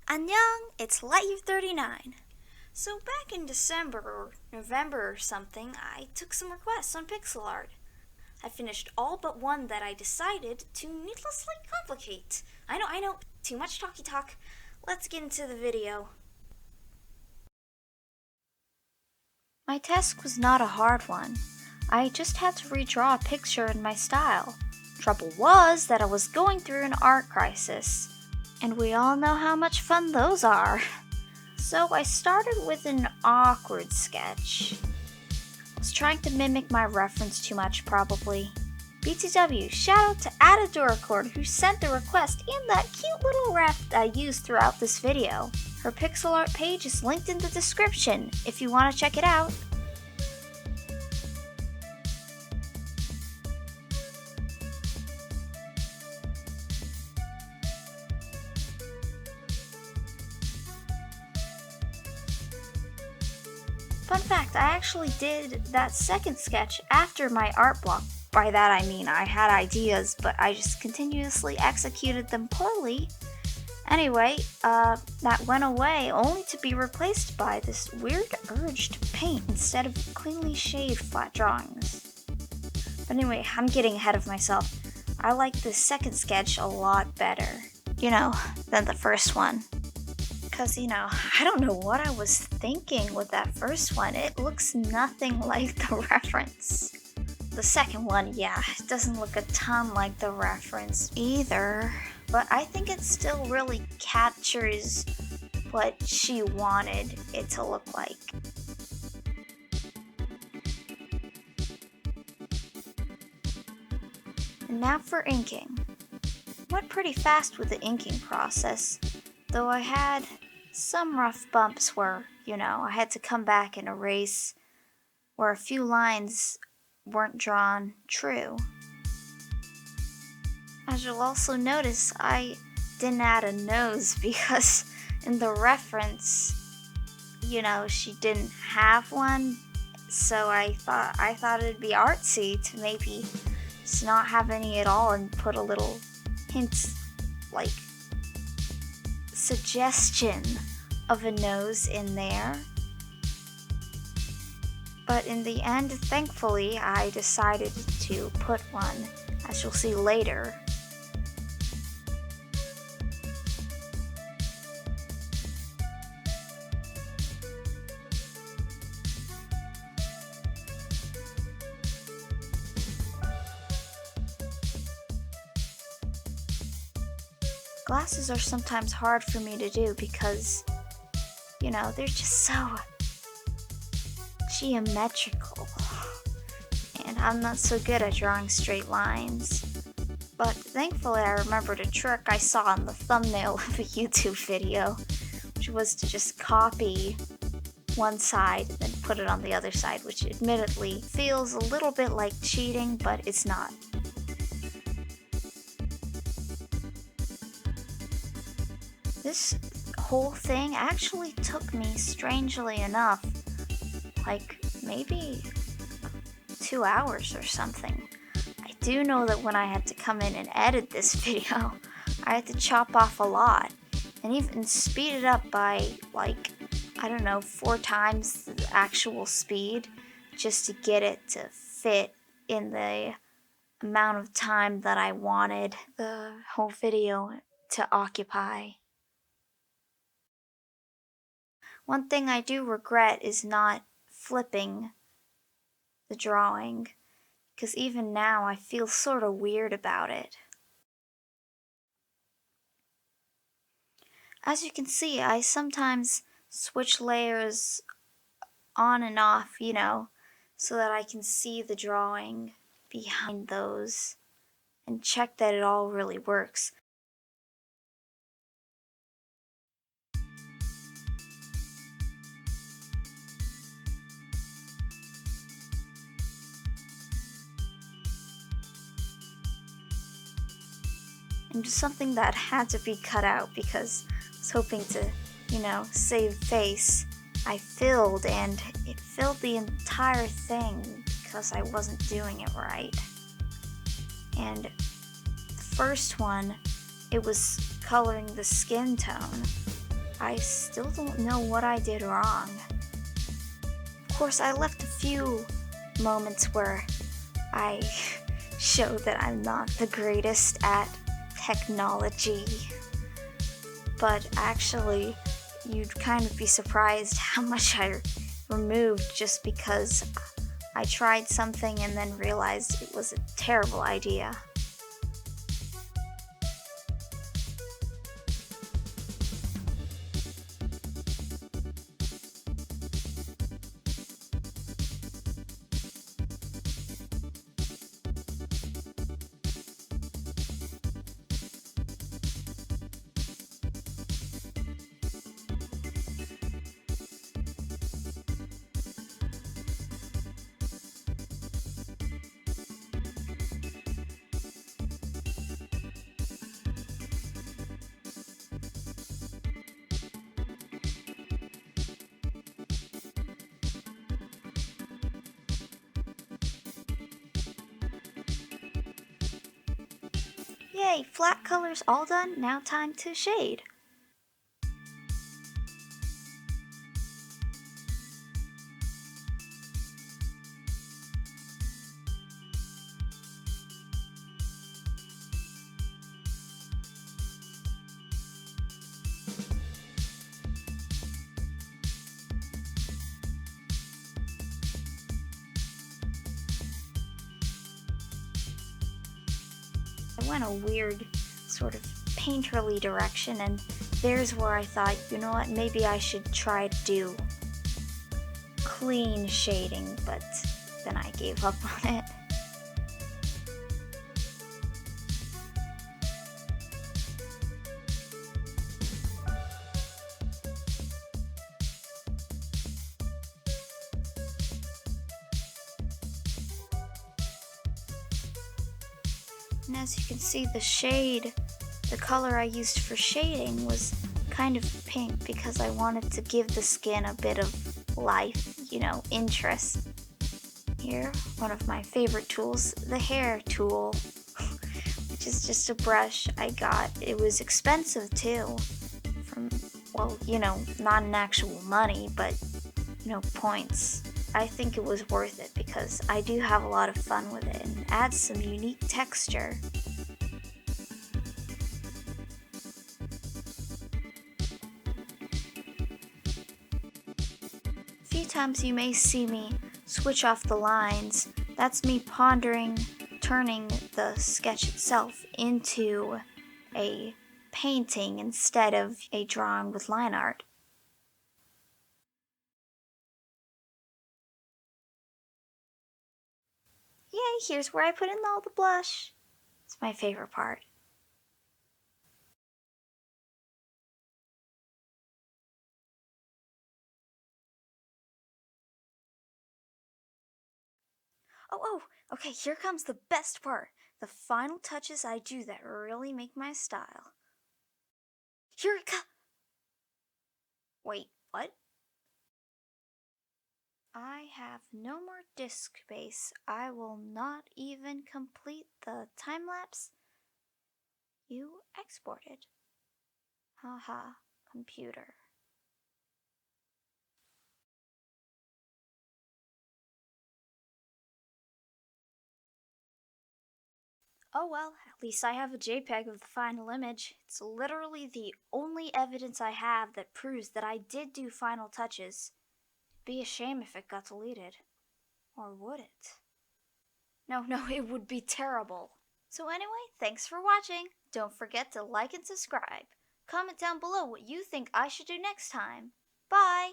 Annyeong, it's Light39. So back in December or November or something, I took some requests on Pixilart. I finished all but one that I decided to needlessly complicate. I know, too much talky talk. Let's get into the video. My task was not a hard one. I just had to redraw a picture in my style. Trouble was that I was going through an art crisis, and we all know how much fun those are. So I started with an awkward sketch. I was trying to mimic my reference too much, probably. BTW, shout out to Adobe who sent the request and that cute little ref I used throughout this video. Her Pixilart page is linked in the description if you want to check it out. Fun fact, I actually did that second sketch after my art block. By that I mean I had ideas, but I just continuously executed them poorly. Anyway, that went away only to be replaced by this weird urge to paint instead of cleanly shaved flat drawings. But anyway, I'm getting ahead of myself. I like this second sketch a lot better, than the first one. Because, I don't know what I was thinking with that first one. It looks nothing like the reference. The second one, yeah, it doesn't look a ton like the reference either. But I think it still really captures what she wanted it to look like. And now for inking. Went pretty fast with the inking process, though I had some rough bumps where, I had to come back and erase where a few lines weren't drawn true. As you'll also notice, I didn't add a nose because in the reference, she didn't have one, so I thought it'd be artsy to maybe just not have any at all and put a little hint, like suggestion of a nose in there. But in the end, thankfully, I decided to put one, as you'll see later. Glasses are sometimes hard for me to do because, they're just so geometrical. And I'm not so good at drawing straight lines. But thankfully I remembered a trick I saw in the thumbnail of a YouTube video, which was to just copy one side and then put it on the other side, which admittedly feels a little bit like cheating, but it's not. This whole thing actually took me, strangely enough, like maybe 2 hours or something. I do know that when I had to come in and edit this video, I had to chop off a lot and even speed it up by 4 times the actual speed just to get it to fit in the amount of time that I wanted the whole video to occupy. One thing I do regret is not flipping the drawing, because even now I feel sort of weird about it. As you can see, I sometimes switch layers on and off, so that I can see the drawing behind those and check that it all really works. And just something that had to be cut out because I was hoping to, save face. I filled, and it filled the entire thing because I wasn't doing it right. And the first one, it was coloring the skin tone, I still don't know what I did wrong. Of course, I left a few moments where I show that I'm not the greatest at technology. But actually, you'd kind of be surprised how much I removed just because I tried something and then realized it was a terrible idea. Yay, flat colors all done, now time to shade. I went a weird sort of painterly direction, and there's where I thought, you know what, maybe I should try to do clean shading, but then I gave up on it. And as you can see, the color I used for shading was kind of pink because I wanted to give the skin a bit of life, interest. Here, one of my favorite tools, the hair tool, which is just a brush I got. It was expensive too, not in actual money, but, points. I think it was worth it because I do have a lot of fun with it and adds some unique texture. A few times you may see me switch off the lines. That's me pondering, turning the sketch itself into a painting instead of a drawing with line art. Yay, here's where I put in all the blush. It's my favorite part. Oh, okay, here comes the best part. The final touches I do that really make my style. Here it comes. Wait, what? I have no more disk space. I will not even complete the time lapse you exported. Haha, computer. Oh well, at least I have a JPEG of the final image. It's literally the only evidence I have that proves that I did do final touches. It'd be a shame if it got deleted. Or would it? No, it would be terrible. So anyway, thanks for watching. Don't forget to like and subscribe. Comment down below what you think I should do next time. Bye!